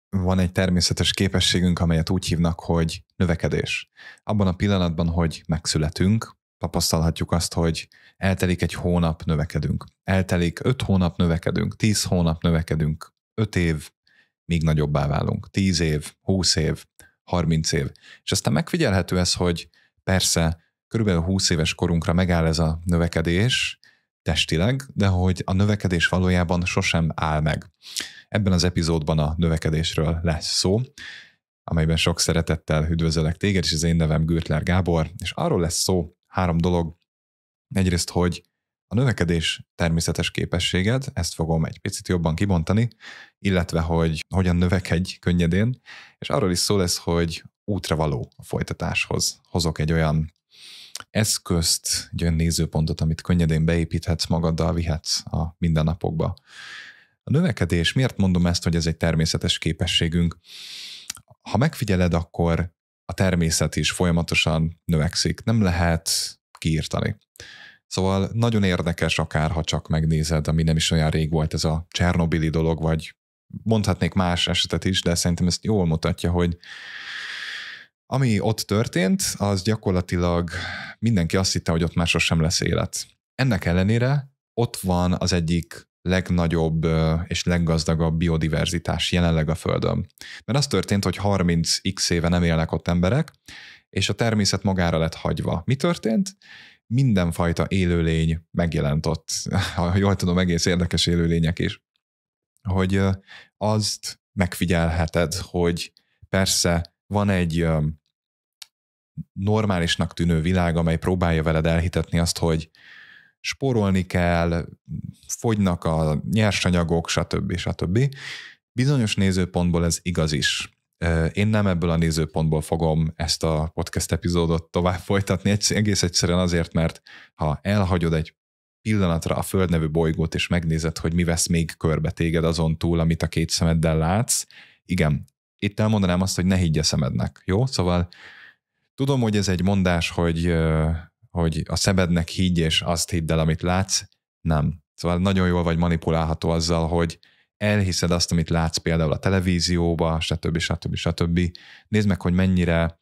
van egy természetes képességünk, amelyet úgy hívnak, hogy növekedés. Abban a pillanatban, hogy megszületünk, tapasztalhatjuk azt, hogy eltelik egy hónap, növekedünk. Eltelik 5 hónap, növekedünk. 10 hónap, növekedünk. 5 év, még nagyobbá válunk. 10 év, 20 év, 30 év. És aztán megfigyelhető ez, hogy persze körülbelül 20 éves korunkra megáll ez a növekedés testileg, de hogy a növekedés valójában sosem áll meg. Ebben az epizódban a növekedésről lesz szó, amelyben sok szeretettel üdvözöllek téged, és az én nevem Gürtler Gábor, és arról lesz szó 3 dolog. Egyrészt, hogy a növekedés természetes képességed, ezt fogom egy picit jobban kibontani, illetve, hogy hogyan növekedj könnyedén, és arról is szó lesz, hogy útra való a folytatáshoz. Hozok egy olyan eszközt, egy olyan nézőpontot, amit könnyedén beépíthetsz magaddal, vihetsz a mindennapokba. A növekedés, miért mondom ezt, hogy ez egy természetes képességünk? Ha megfigyeled, akkor a természet is folyamatosan növekszik. Nem lehet kiírtani. Szóval nagyon érdekes akár, ha csak megnézed, ami nem is olyan rég volt ez a Csernobili dolog, vagy mondhatnék más esetet is, de szerintem ezt jól mutatja, hogy ami ott történt, az gyakorlatilag mindenki azt hitte, hogy ott már sosem lesz élet. Ennek ellenére ott van az egyik legnagyobb és leggazdagabb biodiverzitás jelenleg a Földön. Mert az történt, hogy 30x éve nem élnek ott emberek, és a természet magára lett hagyva. Mi történt? Mindenfajta élőlény megjelent ott. Ha jól tudom, egész érdekes élőlények is. Hogy azt megfigyelheted, hogy persze van egy normálisnak tűnő világ, amely próbálja veled elhitetni azt, hogy spórolni kell, fogynak a nyersanyagok, stb. Bizonyos nézőpontból ez igaz is. Én nem ebből a nézőpontból fogom ezt a podcast epizódot tovább folytatni, egész egyszerűen azért, mert ha elhagyod egy pillanatra a Föld nevű bolygót, és megnézed, hogy mi vesz még körbe téged azon túl, amit a 2 szemeddel látsz, igen, itt elmondanám azt, hogy ne higgy a szemednek, jó? Szóval tudom, hogy ez egy mondás, hogy a szemednek higgy, és azt hidd el, amit látsz. Nem. Szóval nagyon jól vagy manipulálható azzal, hogy elhiszed azt, amit látsz például a televízióba, stb. Nézd meg, hogy mennyire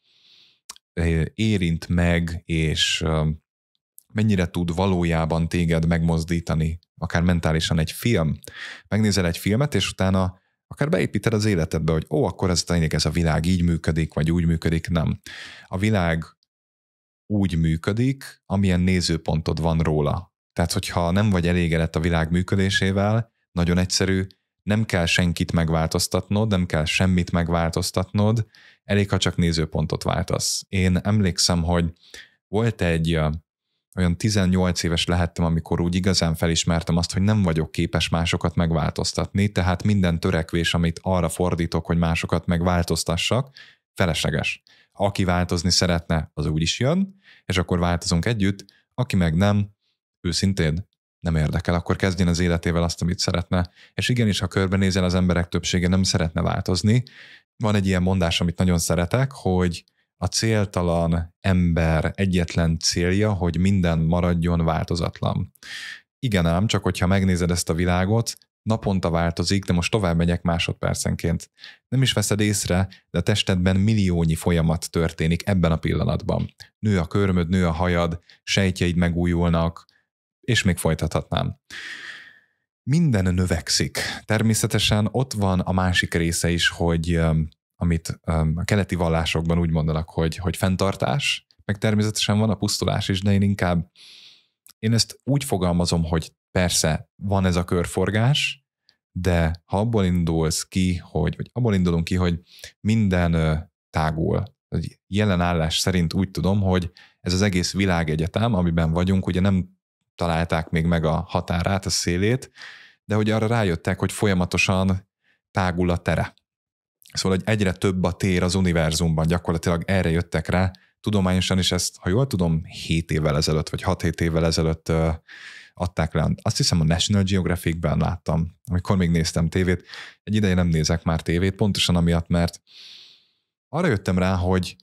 érint meg, és mennyire tud valójában téged megmozdítani, akár mentálisan egy film. Megnézel egy filmet, és utána akár beépíted az életedbe, hogy akkor ez a világ így működik, vagy úgy működik, nem. A világ úgy működik, amilyen nézőpontod van róla. Tehát, hogyha nem vagy elégedett a világ működésével, nagyon egyszerű, nem kell senkit megváltoztatnod, nem kell semmit megváltoztatnod, elég, ha csak nézőpontot váltasz. Én emlékszem, hogy volt egy olyan 18 éves lehettem, amikor úgy igazán felismertem azt, hogy nem vagyok képes másokat megváltoztatni, tehát minden törekvés, amit arra fordítok, hogy másokat megváltoztassak, felesleges. Aki változni szeretne, az úgy is jön, és akkor változunk együtt, aki meg nem, őszintén nem érdekel, akkor kezdjen az életével azt, amit szeretne. És igenis, ha körbenézel, az emberek többsége nem szeretne változni. Van egy ilyen mondás, amit nagyon szeretek, hogy a céltalan ember egyetlen célja, hogy minden maradjon változatlan. Igen ám, csak hogyha megnézed ezt a világot, naponta változik, de most tovább megyek másodpercenként. Nem is veszed észre, de a testedben milliónyi folyamat történik ebben a pillanatban. Nő a körmöd, nő a hajad, sejtjeid megújulnak, és még folytathatnám. Minden növekszik. Természetesen ott van a másik része is, hogy amit a keleti vallásokban úgy mondanak, hogy fenntartás, meg természetesen van a pusztulás is, de én ezt úgy fogalmazom, hogy persze van ez a körforgás, de ha abból indulunk ki, hogy minden tágul. Jelen állás szerint úgy tudom, hogy ez az egész világegyetem, amiben vagyunk, ugye nem találták még meg a határát, a szélét, de hogy arra rájöttek, hogy folyamatosan tágul a tere. Szóval, hogy egyre több a tér az univerzumban, gyakorlatilag erre jöttek rá. Tudományosan is ezt, ha jól tudom, 7 évvel ezelőtt, vagy 6-7 évvel ezelőtt adták le. Azt hiszem a National Geographic-ben láttam, amikor még néztem tévét. Egy ideje nem nézek már tévét, pontosan amiatt, mert arra jöttem rá, hogy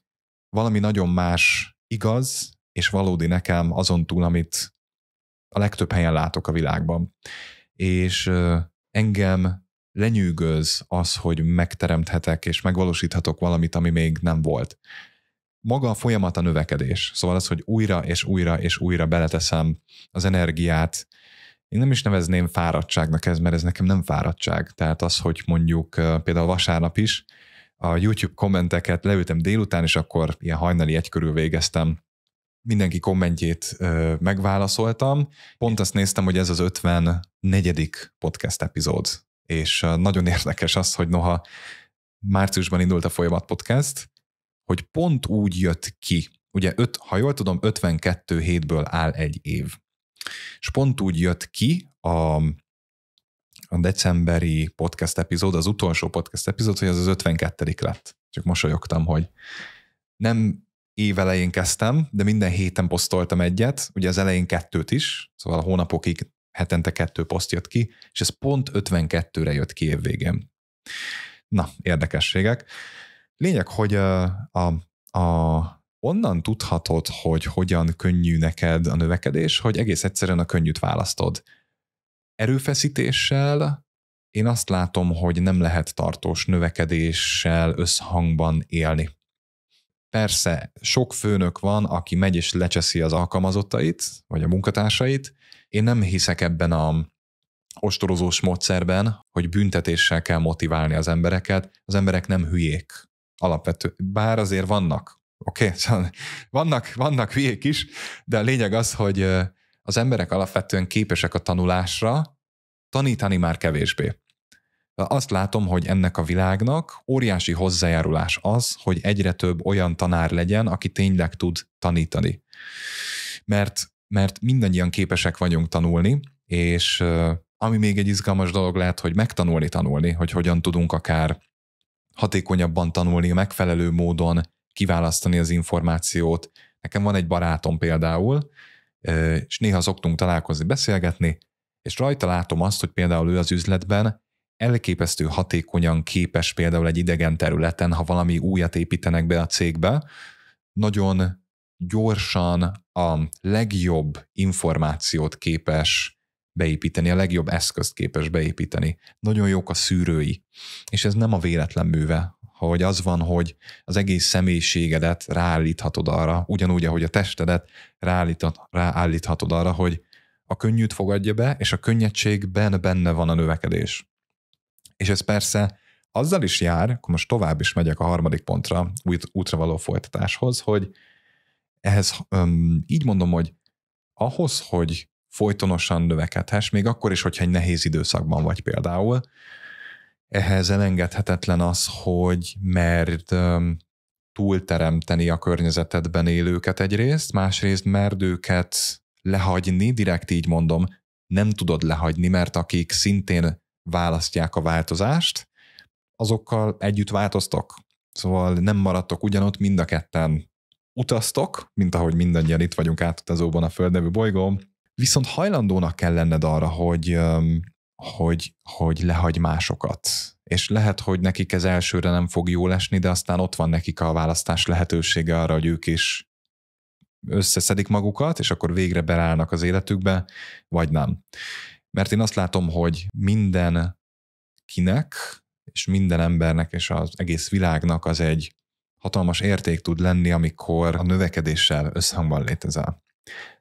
valami nagyon más igaz, és valódi nekem azon túl, amit a legtöbb helyen látok a világban. És engem lenyűgöz az, hogy megteremthetek és megvalósíthatok valamit, ami még nem volt. Maga a folyamat a növekedés. Szóval az, hogy újra és újra és újra beleteszem az energiát. Én nem is nevezném fáradtságnak ez, mert ez nekem nem fáradtság. Tehát az, hogy mondjuk például vasárnap is a YouTube kommenteket leültem délután, és akkor ilyen hajnali 1 körül végeztem. Mindenki kommentjét megválaszoltam. Pont azt néztem, hogy ez az 54. podcast epizód. És nagyon érdekes az, hogy noha márciusban indult a Folyamat Podcast, hogy pont úgy jött ki, ugye ha jól tudom, 52 hétből áll egy év. És pont úgy jött ki a decemberi podcast epizód, az utolsó podcast epizód, hogy az 52. lett. Csak mosolyogtam, hogy nem évelején kezdtem, de minden héten posztoltam egyet, ugye az elején 2 is, szóval a hónapokig hetente 2 poszt jött ki, és ez pont 52-re jött ki évvégén. Na, érdekességek. Lényeg, hogy onnan tudhatod, hogy hogyan könnyű neked a növekedés, hogy egész egyszerűen a könnyűt választod. Erőfeszítéssel én azt látom, hogy nem lehet tartós növekedéssel összhangban élni. Persze, sok főnök van, aki megy és lecseszi az alkalmazottait, vagy a munkatársait. Én nem hiszek ebben a ostorozós módszerben, hogy büntetéssel kell motiválni az embereket. Az emberek nem hülyék. Alapvető. Bár azért vannak. Oké? Szóval vannak hülyék is, de a lényeg az, hogy az emberek alapvetően képesek a tanulásra, tanítani már kevésbé. Azt látom, hogy ennek a világnak óriási hozzájárulás az, hogy egyre több olyan tanár legyen, aki tényleg tud tanítani. Mert mindannyian képesek vagyunk tanulni, és ami még egy izgalmas dolog lehet, hogy megtanulni, hogy hogyan tudunk akár hatékonyabban tanulni, megfelelő módon kiválasztani az információt. Nekem van egy barátom például, és néha szoktunk találkozni, beszélgetni, és rajta látom azt, hogy például ő az üzletben elképesztő hatékonyan képes például egy idegen területen, ha valami újat építenek be a cégbe, nagyon gyorsan a legjobb információt képes beépíteni, a legjobb eszközt képes beépíteni. Nagyon jók a szűrői, és ez nem a véletlen műve, hogy az van, az egész személyiségedet ráállíthatod arra, ugyanúgy, ahogy a testedet ráállíthatod arra, hogy a könnyűt fogadja be, és a könnyedségben benne van a növekedés. És ez persze azzal is jár, akkor most tovább is megyek a 3. pontra, útra való folytatáshoz, hogy ehhez így mondom, hogy ahhoz, hogy folytonosan növekedhess, még akkor is, hogyha egy nehéz időszakban vagy például, ehhez elengedhetetlen az, hogy merd túlteremteni a környezetedben élőket egyrészt, másrészt merd őket lehagyni, direkt így mondom, nem tudod lehagyni, mert akik szintén választják a változást, azokkal együtt változtok. Szóval nem maradtok ugyanott, mind a ketten utaztok, mint ahogy mindannyian itt vagyunk átutazóban a Föld nevű bolygón, viszont hajlandónak kell lenned arra, hogy lehagy másokat. És lehet, hogy nekik ez elsőre nem fog jól esni, de aztán ott van nekik a választás lehetősége arra, hogy ők is összeszedik magukat, és akkor végre beállnak az életükbe, vagy nem. Mert én azt látom, hogy mindenkinek, és minden embernek, és az egész világnak az egy hatalmas érték tud lenni, amikor a növekedéssel összhangban létezel.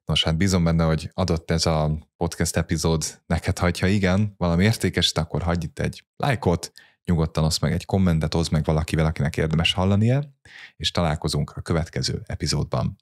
Nos, hát bízom benne, hogy adott ez a podcast epizód neked, ha igen, valami értékes, akkor hagyj itt egy lájkot, nyugodtan oszd meg egy kommentet, oszd meg valakivel, akinek érdemes hallania, és találkozunk a következő epizódban.